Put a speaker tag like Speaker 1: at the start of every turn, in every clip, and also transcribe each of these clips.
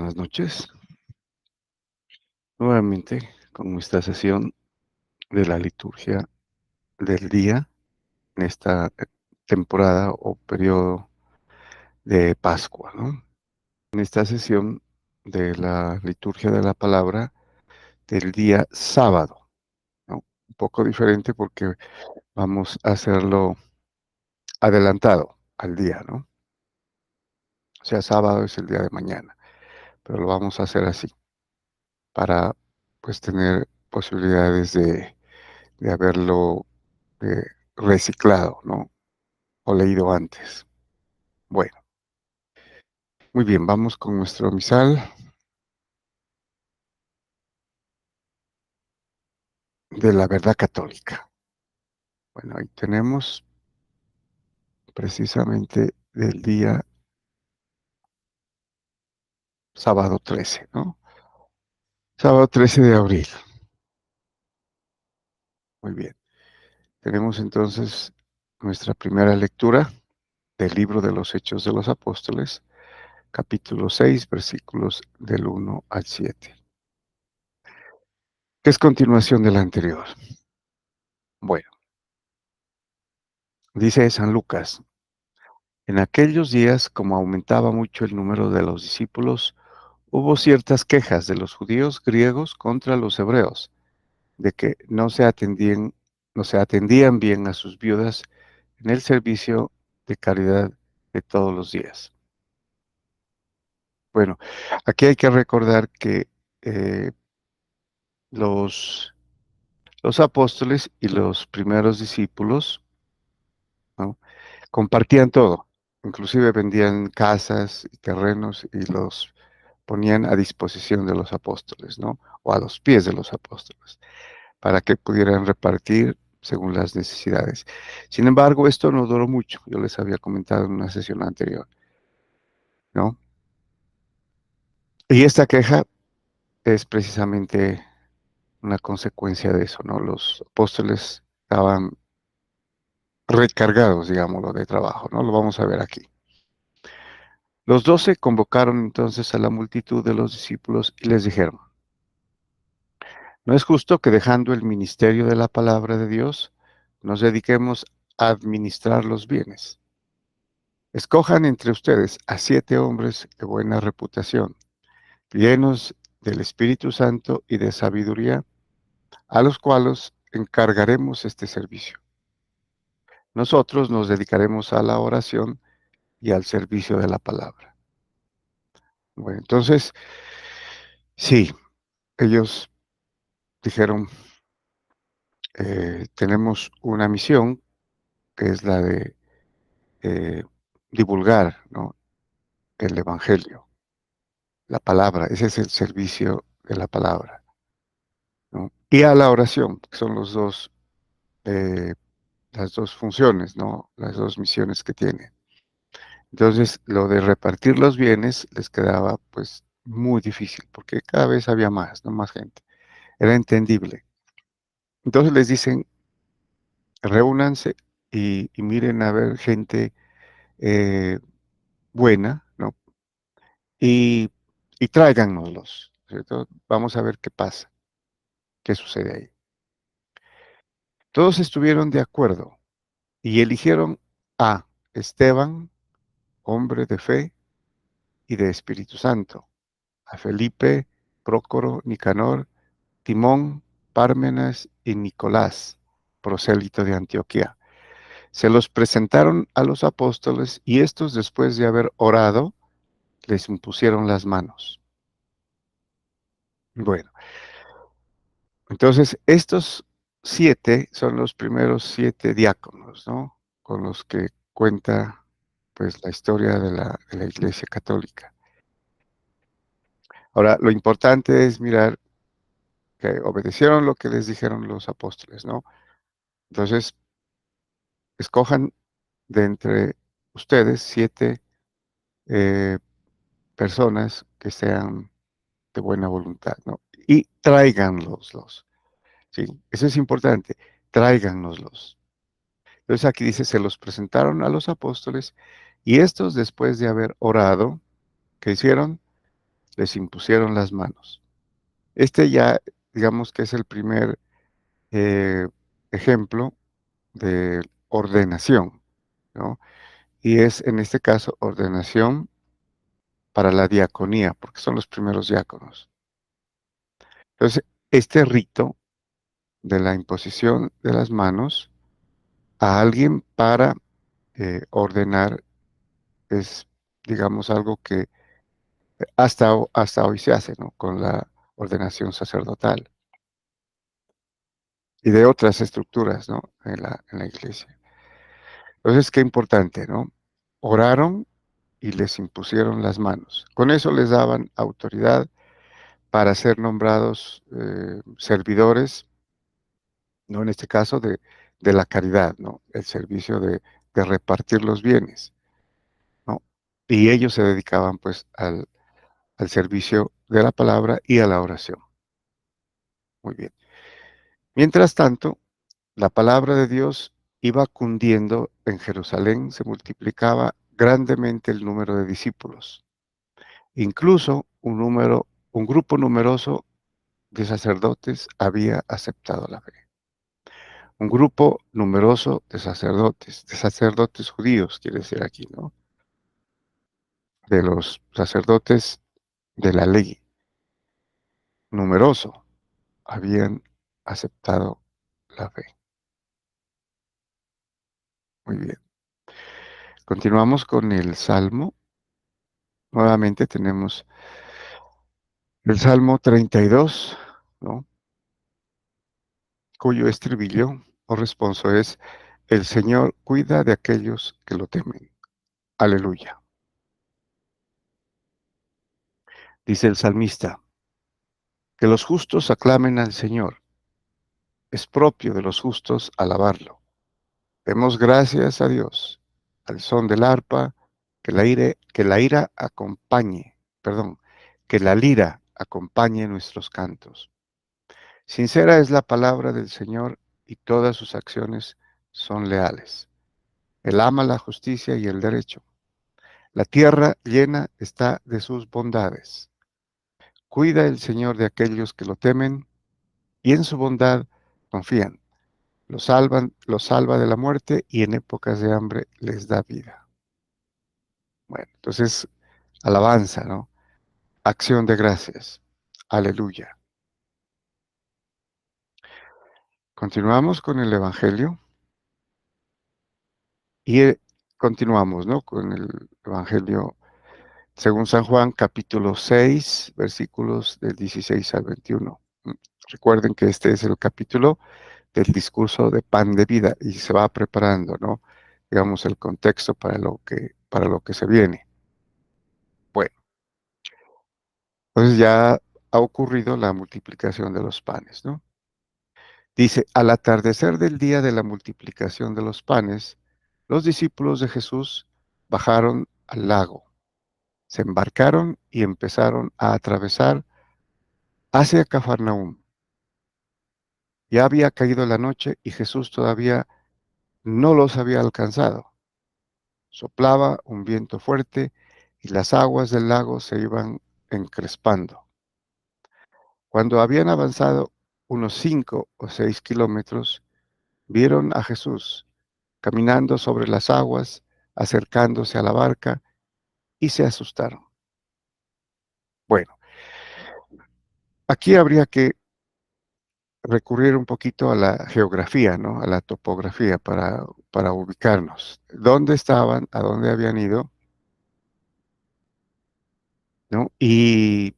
Speaker 1: buenas noches. Nuevamente con nuestra sesión de la liturgia del día en esta temporada o periodo de Pascua, ¿no? En esta sesión de la liturgia de la palabra del día sábado, ¿no? Un poco diferente porque vamos a hacerlo adelantado al día, ¿no? O sea, sábado es el día de mañana, pero lo vamos a hacer así para pues tener posibilidades de haberlo eh, reciclado, ¿no? O leído antes. Bueno, muy bien, vamos con nuestro misal de la verdad católica. Bueno, ahí tenemos precisamente del día sábado 13, ¿no? Sábado 13 de abril. Muy bien. Tenemos entonces nuestra primera lectura del libro de los Hechos de los Apóstoles, capítulo 6, versículos del 1 al 7, que es continuación de la anterior. Bueno, dice San Lucas: en aquellos días, como aumentaba mucho el número de los discípulos, hubo ciertas quejas de los judíos griegos contra los hebreos, de que no se atendían bien a sus viudas en el servicio de caridad de todos los días. Bueno, aquí hay que recordar que eh, los, los apóstoles y los primeros discípulos, ¿no?, compartían todo, inclusive vendían casas y terrenos y los ponían a disposición de los apóstoles, ¿no? O a los pies de los apóstoles, para que pudieran repartir según las necesidades. Sin embargo, esto no duró mucho. Yo les había comentado en una sesión anterior, ¿no? Y esta queja es precisamente una consecuencia de eso, ¿no? Los apóstoles estaban recargados, digámoslo, de trabajo, ¿no? Lo vamos a ver aquí. Los 12 convocaron entonces a la multitud de los discípulos y les dijeron: no es justo que dejando el ministerio de la palabra de Dios, nos dediquemos a administrar los bienes. Escojan entre ustedes a 7 hombres de buena reputación, llenos del Espíritu Santo y de sabiduría, a los cuales encargaremos este servicio. Nosotros nos dedicaremos a la oración y al servicio de la palabra. Bueno, entonces, sí, ellos dijeron, tenemos una misión, que es la de eh, divulgar, ¿no?, el Evangelio, la palabra, ese es el servicio de la palabra, ¿no? Y a la oración, que son eh, las dos funciones, ¿no? Las dos misiones que tiene. Entonces, lo de repartir los bienes les quedaba pues muy difícil, porque cada vez había más, ¿no? Más gente. Era entendible. Entonces les dicen, reúnanse y miren a ver gente eh, buena, ¿no? Y, y tráigannoslos, ¿cierto? Vamos a ver qué pasa, qué sucede ahí. Todos estuvieron de acuerdo y eligieron a Esteban, hombre de fe y de Espíritu Santo, a Felipe, Prócoro, Nicanor, Timón, Pármenas y Nicolás, prosélito de Antioquía. Se los presentaron a los apóstoles y estos, después de haber orado, les impusieron las manos. Bueno, entonces estos 7 son los primeros 7 diáconos, ¿no? Con los que cuenta pues la historia de la Iglesia Católica. Ahora, lo importante es mirar que obedecieron lo que les dijeron los apóstoles, ¿no? Entonces, escojan de entre ustedes 7 eh, personas que sean de buena voluntad, ¿no? Y tráiganloslos, ¿sí? Eso es importante, tráigannoslos. Entonces aquí dice, se los presentaron a los apóstoles y estos, después de haber orado, ¿qué hicieron? les impusieron las manos. Este ya, digamos que es el primer eh, ejemplo de ordenación, ¿no? Y es, en este caso, ordenación para la diaconía, porque son los primeros diáconos. Entonces, este rito de la imposición de las manos a alguien para ordenar es, digamos, algo que hasta hoy se hace, ¿no? Con la ordenación sacerdotal y de otras estructuras, ¿no? En la iglesia. Entonces, qué importante, ¿no? Oraron y les impusieron las manos. Con eso les daban autoridad para ser nombrados servidores, ¿no? En este caso de la caridad, ¿no? El servicio de repartir los bienes, ¿no? Y ellos se dedicaban pues al servicio de la palabra y a la oración. Muy bien. Mientras tanto, la palabra de Dios iba cundiendo en Jerusalén, se multiplicaba grandemente el número de discípulos. Incluso un grupo numeroso de sacerdotes había aceptado la fe. Un grupo numeroso de sacerdotes judíos, quiere decir aquí, ¿no? De los sacerdotes de la ley, numeroso, habían aceptado la fe. Muy bien. Continuamos con el Salmo. Nuevamente tenemos el Salmo 32, ¿no? Cuyo estribillo o responso es, el Señor cuida de aquellos que lo temen. Aleluya. Dice el salmista, que los justos aclamen al Señor. Es propio de los justos alabarlo. Demos gracias a Dios al son del arpa, que la ira acompañe, perdón, que la lira acompañe nuestros cantos. Sincera es la palabra del Señor y todas sus acciones son leales. Él ama la justicia y el derecho. La tierra llena está de sus bondades. Cuida el Señor de aquellos que lo temen y en su bondad confían. Los salva de la muerte y en épocas de hambre les da vida. Bueno, entonces, alabanza, ¿no? Acción de gracias. Aleluya. Continuamos con el Evangelio y continuamos, ¿no? Con el Evangelio según San Juan, capítulo 6, versículos del 16 al 21. Recuerden que este es el capítulo del discurso de pan de vida y se va preparando, ¿no? Digamos, el contexto para lo que se viene. Bueno, entonces ya ha ocurrido la multiplicación de los panes, ¿no? Dice, al atardecer del día de la multiplicación de los panes, los discípulos de Jesús bajaron al lago, se embarcaron y empezaron a atravesar hacia Cafarnaúm. Ya había caído la noche y Jesús todavía no los había alcanzado. Soplaba un viento fuerte y las aguas del lago se iban encrespando. Cuando habían avanzado unos 5 o 6 kilómetros, vieron a Jesús caminando sobre las aguas, acercándose a la barca y se asustaron. Bueno, aquí habría que recurrir un poquito a la geografía, ¿no? A la topografía para ubicarnos. ¿Dónde estaban? ¿A dónde habían ido? ¿No? Y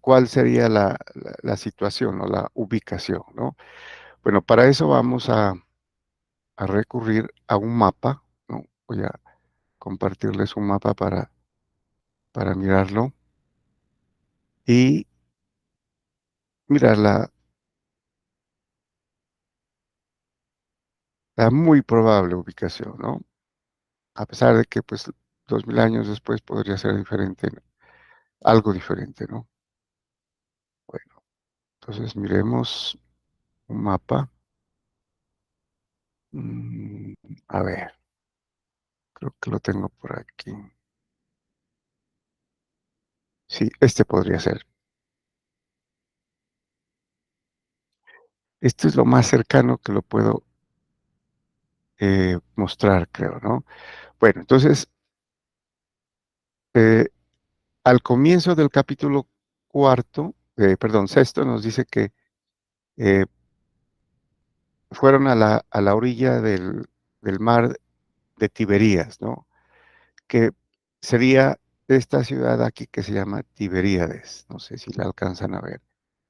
Speaker 1: cuál sería la situación o la ubicación, ¿no? Bueno, para eso vamos a recurrir a un mapa, ¿no? Voy a compartirles un mapa para mirarlo y mirar la muy probable ubicación, ¿no? A pesar de que, pues, 2000 años después podría ser diferente, ¿no? Algo diferente, ¿no? Bueno, entonces miremos un mapa. Mm, a ver, creo que lo tengo por aquí. Sí, este podría ser. Esto es lo más cercano que lo puedo mostrar, creo, ¿no? Bueno, entonces, eh, al comienzo del capítulo cuarto, perdón, sexto, nos dice que eh, fueron a la orilla del mar de Tiberías, ¿no? Que sería esta ciudad aquí que se llama Tiberíades, no sé si la alcanzan a ver,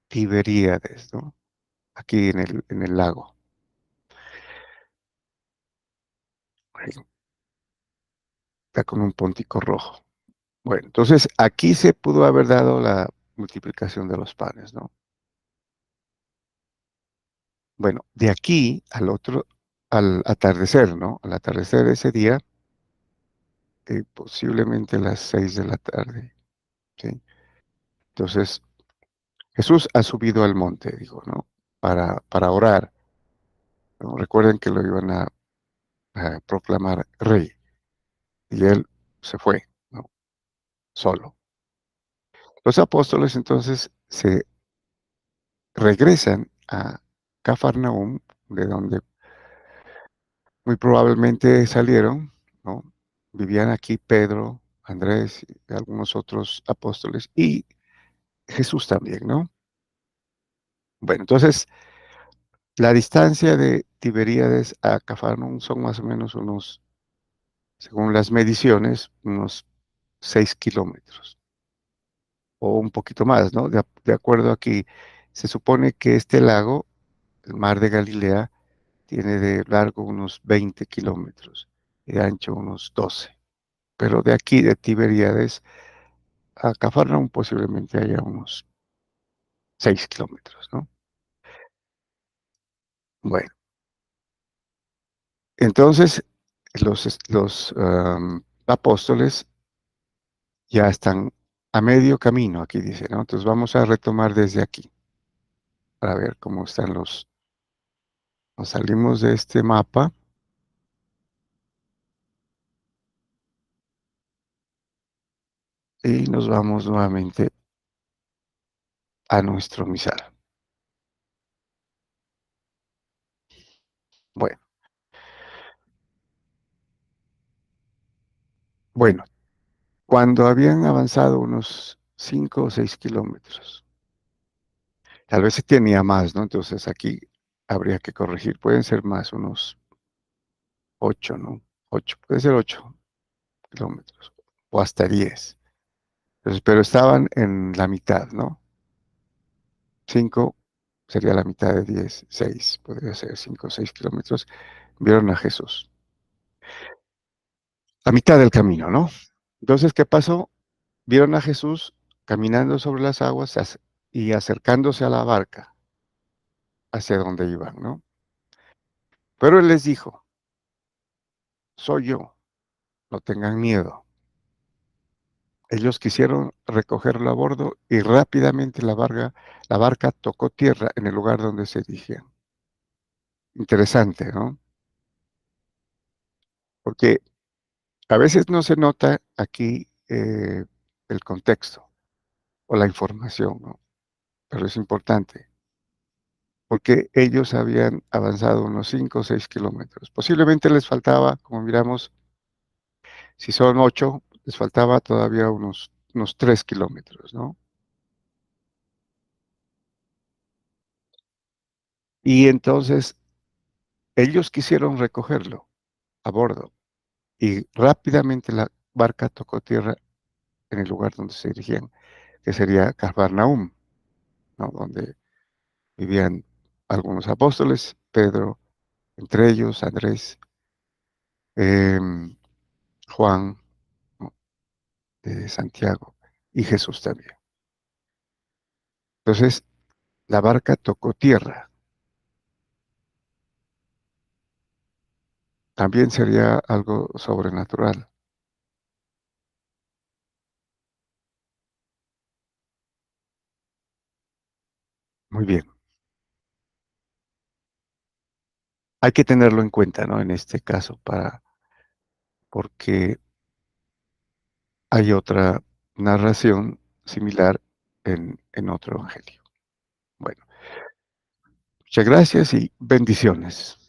Speaker 1: Tiberíades, ¿no? Aquí en el lago, ahí está con un puntico rojo. Bueno, entonces aquí se pudo haber dado la multiplicación de los panes, ¿no? Bueno, de aquí al otro, al atardecer, ¿no? Al atardecer de ese día, posiblemente a las 6 de la tarde, ¿sí? Entonces, Jesús ha subido al monte, digo, ¿no? Para orar, ¿no? Recuerden que lo iban a proclamar rey y él se fue, ¿no? Solo. Los apóstoles entonces se regresan a Cafarnaúm, de donde muy probablemente salieron, ¿no? Vivían aquí Pedro, Andrés y algunos otros apóstoles y Jesús también, ¿no? Bueno, entonces la distancia de Tiberíades a Cafarnaúm son más o menos unos, según las mediciones, unos 6 kilómetros o un poquito más, ¿no? De acuerdo aquí, se supone que este lago, el mar de Galilea, tiene de largo unos 20 kilómetros y de ancho unos 12. Pero de aquí, de Tiberíades a Cafarnaúm, posiblemente haya unos 6 kilómetros, ¿no? Bueno, entonces los apóstoles ya están a medio camino, aquí dice, ¿no? Entonces vamos a retomar desde aquí para ver cómo están nos salimos de este mapa y nos vamos nuevamente a nuestro misal. Bueno, bueno, cuando habían avanzado unos 5 o 6 kilómetros, tal vez se tenía más, ¿no? Entonces aquí habría que corregir, pueden ser más, unos 8, ¿no? 8, puede ser 8 kilómetros o hasta 10. Entonces, pero estaban en la mitad, ¿no? 5 sería la mitad de 10, 6, podría ser 5 o 6 kilómetros. Vieron a Jesús. A mitad del camino, ¿no? Entonces, ¿qué pasó? Vieron a Jesús caminando sobre las aguas y acercándose a la barca hacia donde iban, ¿no? Pero él les dijo, soy yo, no tengan miedo. Ellos quisieron recogerlo a bordo y rápidamente la barca tocó tierra en el lugar donde se dirigían. Interesante, ¿no? Porque a veces no se nota aquí el contexto o la información, ¿no? Pero es importante, porque ellos habían avanzado unos 5 o 6 kilómetros. Posiblemente les faltaba, como miramos, si son 8, les faltaba todavía unos 3 kilómetros, ¿no? Y entonces ellos quisieron recogerlo a bordo y rápidamente la barca tocó tierra en el lugar donde se dirigían, que sería Cafarnaúm, ¿no? Donde vivían algunos apóstoles, Pedro, entre ellos Andrés, em, Juan, ¿no? Santiago y Jesús también. Entonces, la barca tocó tierra. También sería algo sobrenatural. Muy bien. Hay que tenerlo en cuenta, ¿no? En este caso, porque hay otra narración similar en otro evangelio. Bueno, muchas gracias y bendiciones.